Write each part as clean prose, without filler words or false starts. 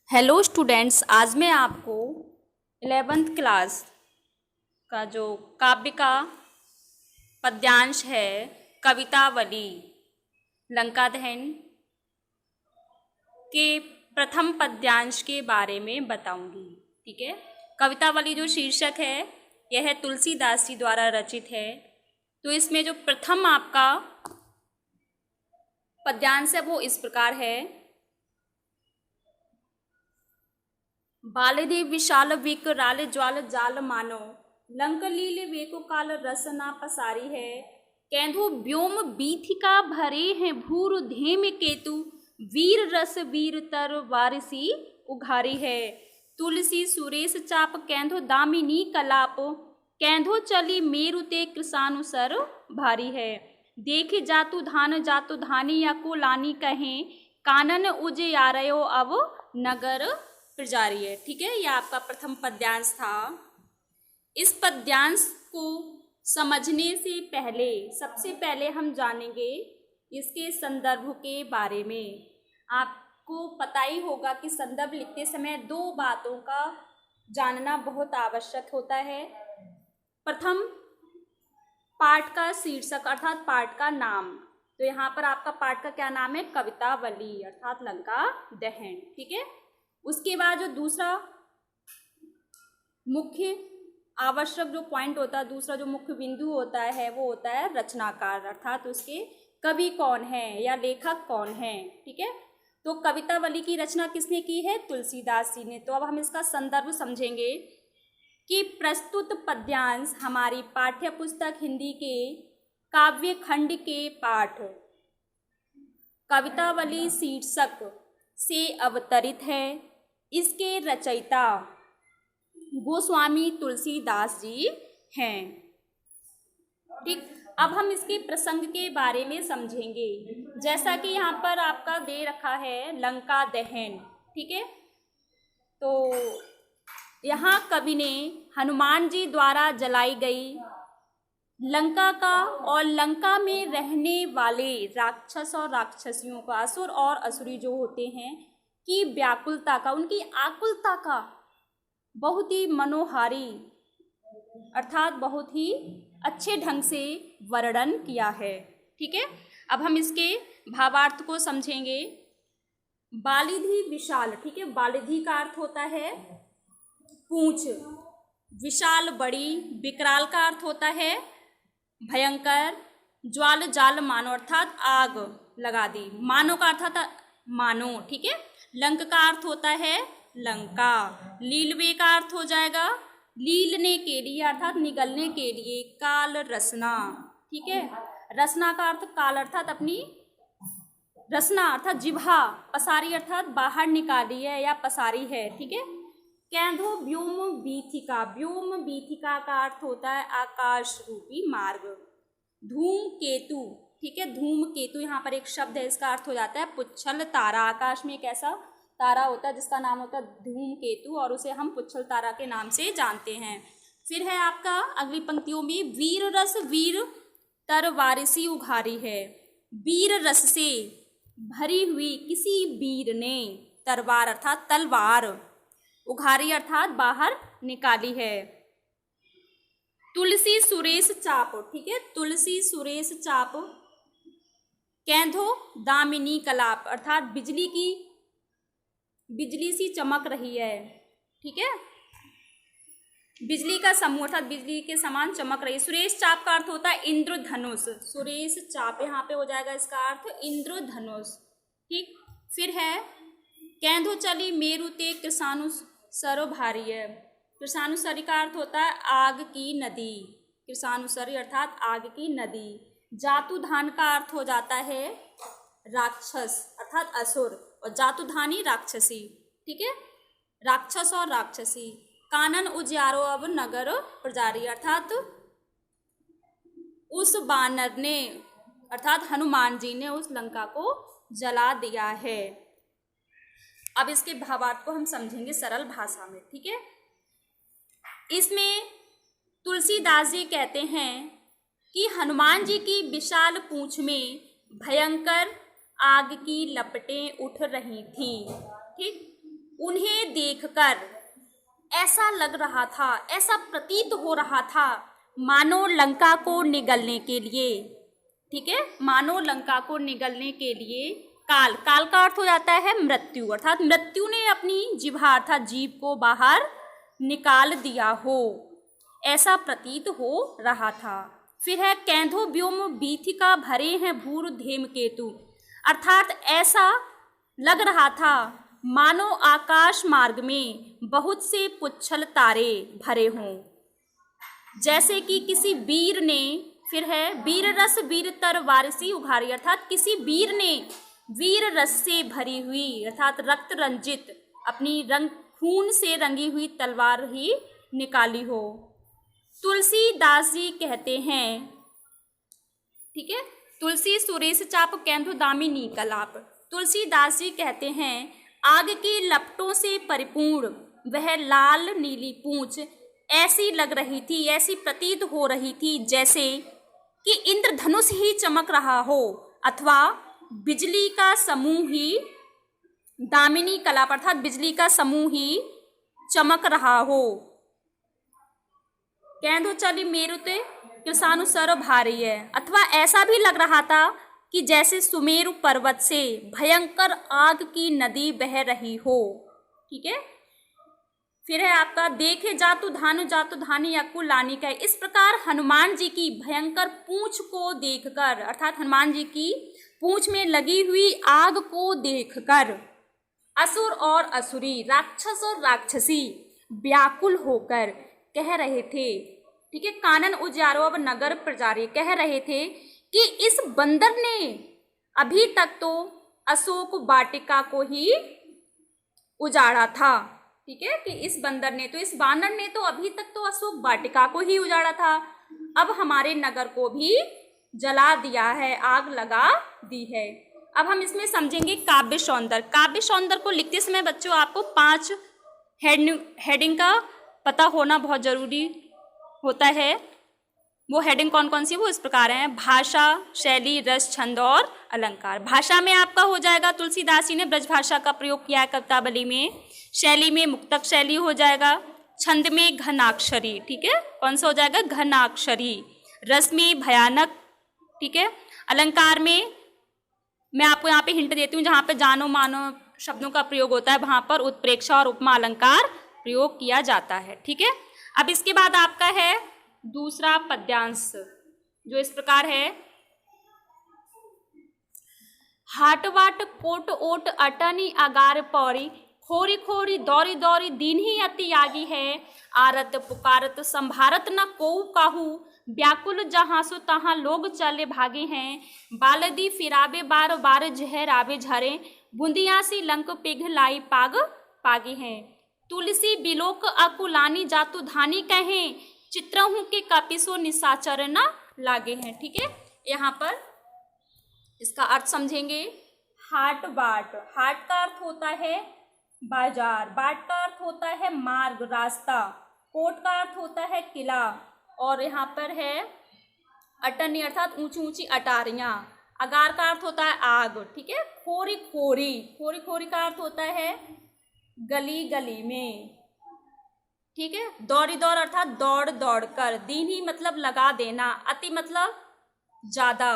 Hello students, आज मैं आपको 11th क्लास का जो काव्य का पद्यांश है कवितावली लंका दहन के प्रथम पद्यांश के बारे में बताऊंगी। ठीक है, कवितावली जो शीर्षक है यह तुलसीदास जी द्वारा रचित है। तो इसमें जो प्रथम आपका पद्यांश है वो इस प्रकार है। बालेदेव विशाल विकराल ज्वाल जाल मानो, लंक लील वेको काल रसना पसारी है। कैंधो व्योम बीथिका भरे हैं भूर धेम केतु, वीर रस वीर तर वारिसी उघारी है। तुलसी सुरेश चाप कैंधो दामिनी कलाप, कैंधो चली मेरुते कृषानुसर भारी है। देखे जातु धानी या को लानी कहें, कानन उजियारयो अब नगर प्रजारी है। ठीक है, यह आपका प्रथम पद्यांश था। इस पद्यांश को समझने से पहले सबसे पहले हम जानेंगे इसके संदर्भ के बारे में। आपको पता ही होगा कि संदर्भ लिखते समय दो बातों का जानना बहुत आवश्यक होता है। प्रथम, पाठ का शीर्षक अर्थात पाठ का नाम। तो यहाँ पर आपका पाठ का क्या नाम है? कवितावली अर्थात लंका दहन। ठीक है, उसके बाद जो दूसरा मुख्य आवश्यक जो पॉइंट होता है, दूसरा जो मुख्य बिंदु होता है वो होता है रचनाकार अर्थात उसके कवि कौन है या लेखक कौन है। ठीक है, तो कवितावली की रचना किसने की है? तुलसीदास जी ने। तो अब हम इसका संदर्भ समझेंगे कि प्रस्तुत पद्यांश हमारी पाठ्य पुस्तक हिंदी के काव्य खंड के पाठ कवितावली शीर्षक से अवतरित है। इसके रचयिता गोस्वामी तुलसीदास जी हैं। ठीक, अब हम इसके प्रसंग के बारे में समझेंगे। जैसा कि यहाँ पर आपका दे रखा है लंका दहन। ठीक है, तो यहाँ कवि ने हनुमान जी द्वारा जलाई गई लंका का और लंका में रहने वाले राक्षस और राक्षसियों का, असुर और असुरी जो होते हैं, की व्याकुलता का, उनकी आकुलता का बहुत ही मनोहारी अर्थात बहुत ही अच्छे ढंग से वर्णन किया है। ठीक है, अब हम इसके भावार्थ को समझेंगे। बालिधि विशाल। ठीक है, बालिधि का अर्थ होता है पूंछ, विशाल बड़ी, विकराल का अर्थ होता है भयंकर, ज्वाल जाल मानो अर्थात आग लगा दी, मानो का अर्थ था मानो। ठीक है, लंक का अर्थ होता है लंका, लीलवे का अर्थ हो जाएगा लीलने के लिए अर्थात निगलने के लिए, काल रसना। ठीक है, रसना का अर्थ काल अर्थात अपनी रसना अर्थात जिह्वा, पसारी अर्थात बाहर निकाली है या पसारी है। ठीक है, कैंधो व्योम बीथिका, व्योम बीथिका का अर्थ होता है आकाश रूपी मार्ग। धूम केतु। ठीक है, धूम केतु यहाँ पर एक शब्द है, इसका अर्थ हो जाता है पुच्छल तारा। आकाश में एक ऐसा तारा होता है जिसका नाम होता है धूम केतु और उसे हम पुच्छल तारा के नाम से जानते हैं। फिर है आपका अगली पंक्तियों में वीर रस वीर तर वारिसी उघारी है। वीर रस से भरी हुई किसी वीर ने तरवार अर्थात तलवार, उघारी अर्थात बाहर निकाली है। तुलसी सुरेश चाप। ठीक है, तुलसी सुरेश चाप, कैंधो दामिनी कलाप अर्थात बिजली सी चमक रही है। ठीक है, बिजली का समूह अर्थात बिजली के समान चमक रही है। सुरेश चाप का अर्थ होता है इंद्रधनुष। सुरेश चाप यहाँ पे हो जाएगा इसका अर्थ इंद्रधनुष। ठीक, फिर है कैंधो चली मेरुते कृषानुसरो भारी है। कृषानुसरी का अर्थ होता है आग की नदी, कृषानुसरी अर्थात आग की नदी। जातुधान का अर्थ हो जाता है राक्षस अर्थात असुर और जातुधानी राक्षसी। ठीक है, राक्षस और राक्षसी। कानन उजियारो अब नगर प्रजारी अर्थात उस बानर ने अर्थात हनुमान जी ने उस लंका को जला दिया है। अब इसके भावार्थ को हम समझेंगे सरल भाषा में। ठीक है, इसमें तुलसीदास जी कहते हैं कि हनुमान जी की विशाल पूंछ में भयंकर आग की लपटें उठ रही थीं। ठीक, उन्हें देखकर ऐसा लग रहा था, ऐसा प्रतीत हो रहा था मानो लंका को निगलने के लिए, ठीक है, मानो लंका को निगलने के लिए काल, काल का अर्थ हो जाता है मृत्यु, अर्थात मृत्यु ने अपनी जिह्वा अर्थात जीभ को बाहर निकाल दिया हो, ऐसा प्रतीत हो रहा था। फिर है कैंधो व्योम बीथिका भरे हैं भूर धेम केतु, अर्थात ऐसा लग रहा था मानो आकाश मार्ग में बहुत से पुच्छल तारे भरे हों, जैसे कि किसी वीर ने, फिर है वीर रस वीर तर वारसी उघारी, अर्थात किसी वीर ने वीर रस से भरी हुई अर्थात रक्त रंजित अपनी रंग खून से रंगी हुई तलवार ही निकाली हो। तुलसीदास जी कहते हैं, ठीक है, तुलसी सुरेश चाप कैंधु दामिनी कलाप, तुलसीदास जी कहते हैं आग की लपटों से परिपूर्ण वह लाल नीली पूंछ ऐसी लग रही थी, ऐसी प्रतीत हो रही थी जैसे कि इंद्रधनुष ही चमक रहा हो अथवा बिजली का समूह ही, दामिनी कला अर्थात बिजली का समूह ही चमक रहा हो। कैंधो चली मेरुते किसानु सर भारी है, अथवा ऐसा भी लग रहा था कि जैसे सुमेरु पर्वत से भयंकर आग की नदी बह रही हो, ठीक है। फिर है आपका देखे जातु धानी अक्कु लानी का, इस प्रकार हनुमान जी की भयंकर पूंछ को देखकर अर्थात हनुमान जी की पूंछ में लगी हुई आग को देखकर असुर और असुरी, राक्षस और राक्षसी व्याकुल होकर कह रहे थे, ठीक है, कानन उजियारो अब नगर प्रजारी, कह रहे थे कि इस बंदर ने अभी तक तो अशोक वाटिका को ही उजाड़ा था, ठीक है, कि इस बंदर ने तो, इस बानर ने तो अभी तक तो अशोक वाटिका को ही उजाड़ा था, अब हमारे नगर को भी जला दिया है, आग लगा दी है। अब हम इसमें समझेंगे काव्य सौंदर्य। काव्य सौंदर्य को लिखते समय बच्चों आपको 5 हेडिंग का पता होना बहुत जरूरी होता है। वो हेडिंग कौन कौन सी है, वो इस प्रकार हैं, भाषा, शैली, रस, छंद और अलंकार। भाषा में आपका हो जाएगा तुलसीदास जी ने ब्रज भाषा का प्रयोग किया है कवितावली में, शैली में मुक्तक शैली हो जाएगा, छंद में घनाक्षरी, ठीक है, कौन सा हो जाएगा घनाक्षरी, रस में भयानक, ठीक है, अलंकार में मैं आपको यहाँ पे हिंट देती हूँ, जहाँ पे जानो मानो शब्दों का प्रयोग होता है वहाँ पर उत्प्रेक्षा और उपमा अलंकार प्रयोग किया जाता है, ठीक है। अब इसके बाद आपका है दूसरा पद्यांश जो इस प्रकार है, हाट वाट कोट ओट अटनी अगार पौरी, खोरी खोरी दौरी दौरी दीन ही अति आगी है, आरत पुकारत संभारत न कोऊ काहू, व्याकुल जहाँ सो तहाँ लोग चले भागे हैं, बालदी फिराबे बार बार जहर आवे झरे, बूंदियासी लंक पिघलाई पाग पागे हैं, तुलसी बिलोक अकुलानी जातु धानी कहें, चित्रहूँ के कपिसो निशाचर न लागे हैं, ठीक है। यहाँ पर इसका अर्थ समझेंगे। हाट बाट, हाट का अर्थ होता है बाजार, बाट का अर्थ होता है मार्ग रास्ता, कोट का अर्थ होता है किला, और यहाँ पर है अटनी अर्थात ऊंची ऊंची अटारियाँ, अगार का अर्थ होता है आग, ठीक है, खोरी खोरी, खोरी खोरी का अर्थ होता है गली गली में, ठीक है, दौड़ी दौड़ अर्थात दौड़ दौड़ कर, दीनी मतलब लगा देना, अति मतलब ज्यादा,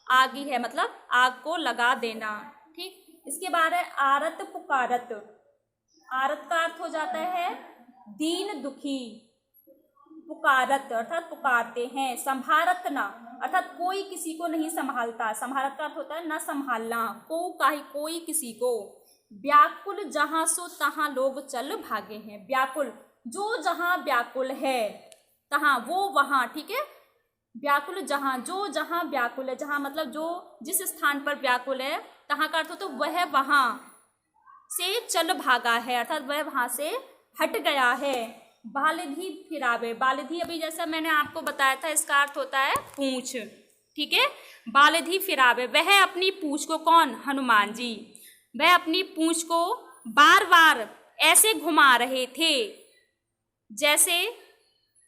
आगी है मतलब आग को लगा देना, ठीक। इसके बाद है आरत पुकारत, आरत का अर्थ हो जाता है दीन दुखी, पुकारत अर्थात पुकारते हैं, संभारत ना अर्थात कोई किसी को नहीं संभालता, संभारत का अर्थ होता है न संभालना, को काहे कोई किसी को, व्याकुल जहाँ सो तहाँ लोग चल भागे हैं, व्याकुल जो जहाँ व्याकुल है तहाँ वो वहाँ, ठीक है, व्याकुल जहाँ, जो जहाँ व्याकुल है, जहाँ मतलब जो जिस स्थान पर व्याकुल है तहाँ का अर्थ होता है वह वहाँ से चल भागा है अर्थात वह वहाँ से हट गया है। बालधी फिरावे, बालधी अभी जैसा मैंने आपको बताया था इसका अर्थ होता है पूंछ, ठीक है, बालधी फिरावे, वह अपनी पूंछ को, कौन, हनुमान जी, वह अपनी पूंछ को बार बार ऐसे घुमा रहे थे जैसे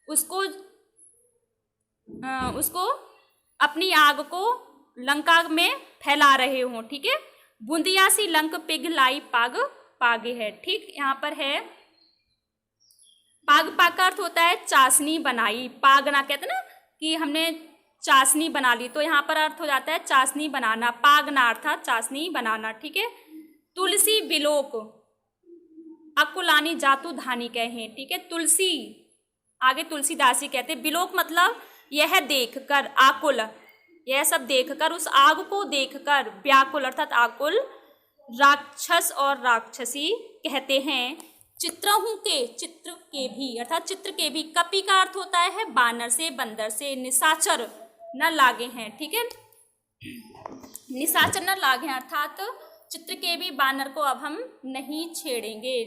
उसको अपनी आग को लंका में फैला रहे हों, ठीक है, बूंदिया सी लंक पिघलाई पाग पागे है। ठीक, यहाँ पर है पाग। पाग का अर्थ होता है चाशनी बनाई। पागना कहते हैं ना कि हमने चाशनी बना ली, तो यहाँ पर अर्थ हो जाता है चाशनी बनाना। पागना अर्थात चाशनी बनाना। ठीक है। तुलसी बिलोक अकुलानी जातु धानी कहे। ठीक है। तुलसी आगे तुलसीदासी कहते, बिलोक मतलब यह देखकर, आकुल, यह सब देखकर, उस आग को देखकर, व्याकुल अर्थात आकुल, राक्षस और राक्षसी कहते हैं। चित्रहूं के, चित्र के भी अर्थात चित्र के भी। कपि का अर्थ होता है बानर से, बंदर से। निशाचर न लागे हैं। ठीक है। निशाचर न लागे हैं अर्थात चित्र के भी बानर को अब हम नहीं छेड़ेंगे।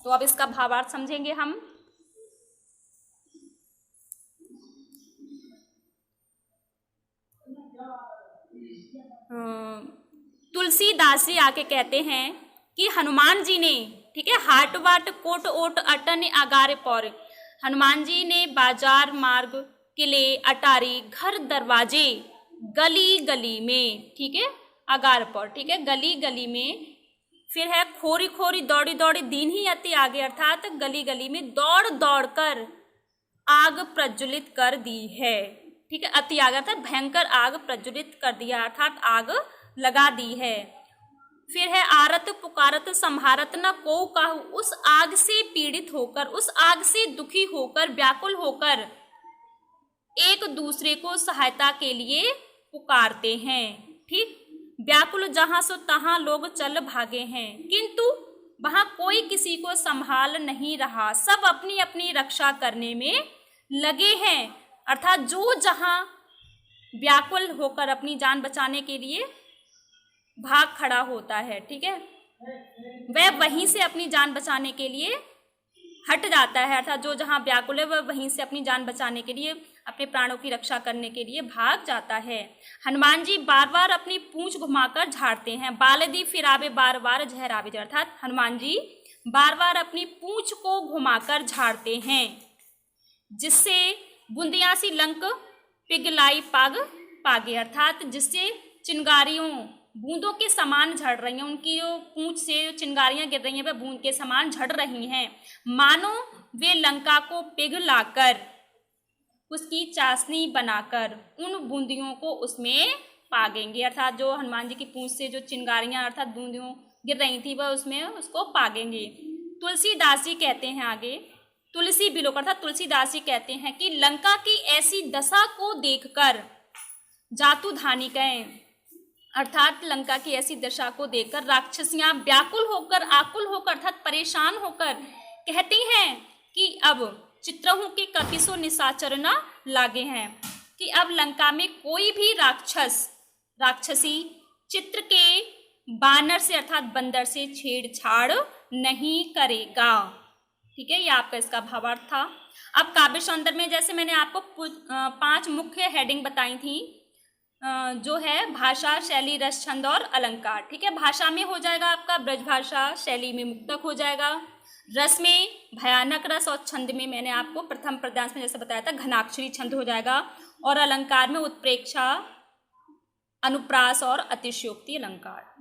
तो अब इसका भावार्थ समझेंगे हम। तुलसीदासी आके कहते हैं कि हनुमान जी ने, ठीक है, हाट वाट कोट ओट अटन आगारे पौर, हनुमान जी ने बाजार मार्ग किले अटारी घर दरवाजे गली गली में, ठीक है, आगार पौर, ठीक है, गली गली में। फिर है खोरी खोरी दौड़ी दौड़ी दीन ही अति आगे अर्थात गली गली में दौड़ दौड़ कर आग प्रज्वलित कर दी है। ठीक है। अति आग अर्थात भयंकर आग प्रज्वलित कर दिया अर्थात आग लगा दी है। फिर है आरत पुकारत संहारत न को काहू, उस आग से पीड़ित होकर, उस आग से दुखी होकर, व्याकुल होकर एक दूसरे को सहायता के लिए पुकारते हैं। ठीक। व्याकुल जहां सो तहां लोग चल भागे हैं, किंतु वहां कोई किसी को संभाल नहीं रहा, सब अपनी अपनी रक्षा करने में लगे हैं। अर्थात जो जहां व्याकुल होकर अपनी जान बचाने के लिए भाग खड़ा होता है, ठीक है, वह वहीं से अपनी जान बचाने के लिए हट जाता है। अर्थात जो जहां व्याकुल है वह वहीं से अपनी जान बचाने के लिए, अपने प्राणों की रक्षा करने के लिए भाग जाता है। हनुमान जी बार बार अपनी पूंछ घुमाकर झाड़ते हैं। बालदी फिरावे बार बार जहरावे, अर्थात हनुमान जी बार बार अपनी पूंछ को घुमाकर झाड़ते हैं, जिससे बूंदियां सी लंक पिघलाई पाग पागे, अर्थात जिससे चिंगारियों बूंदों के समान झड़ रही हैं, उनकी जो पूंछ से जो चिंगारियां गिर रही हैं वह बूंद के समान झड़ रही हैं, मानो वे लंका को पिघलाकर उसकी चाशनी बनाकर उन बूंदियों को उसमें पागेंगे। अर्थात जो हनुमान जी की पूंछ से जो चिंगारियां अर्थात बूंदियों गिर रही थी वह उसमें उसको पागेंगे। तुलसीदासी कहते हैं आगे, तुलसी बिलोक अर्थात तुलसीदासी कहते हैं कि लंका की ऐसी दशा को देखकर जातु धानी कहें, अर्थात लंका की ऐसी दशा को देखकर राक्षसियां व्याकुल होकर, आकुल होकर अर्थात परेशान होकर कहती हैं कि अब चित्रहूं के कपिसो निशाचर न लागे हैं, कि अब लंका में कोई भी राक्षस राक्षसी चित्र के बानर से अर्थात बंदर से छेड़छाड़ नहीं करेगा। ठीक है। ये आपका इसका भावार्थ था। अब काव्य सौंदर्य में जैसे मैंने आपको 5 मुख्य हेडिंग बताई थी, जो है भाषा, शैली, रस, छंद और अलंकार। ठीक है। भाषा में हो जाएगा आपका ब्रजभाषा, शैली में मुक्तक हो जाएगा, रस में भयानक रस और छंद में मैंने आपको प्रथम पद्यांश में जैसे बताया था घनाक्षरी छंद हो जाएगा, और अलंकार में उत्प्रेक्षा, अनुप्रास और अतिशयोक्ति अलंकार।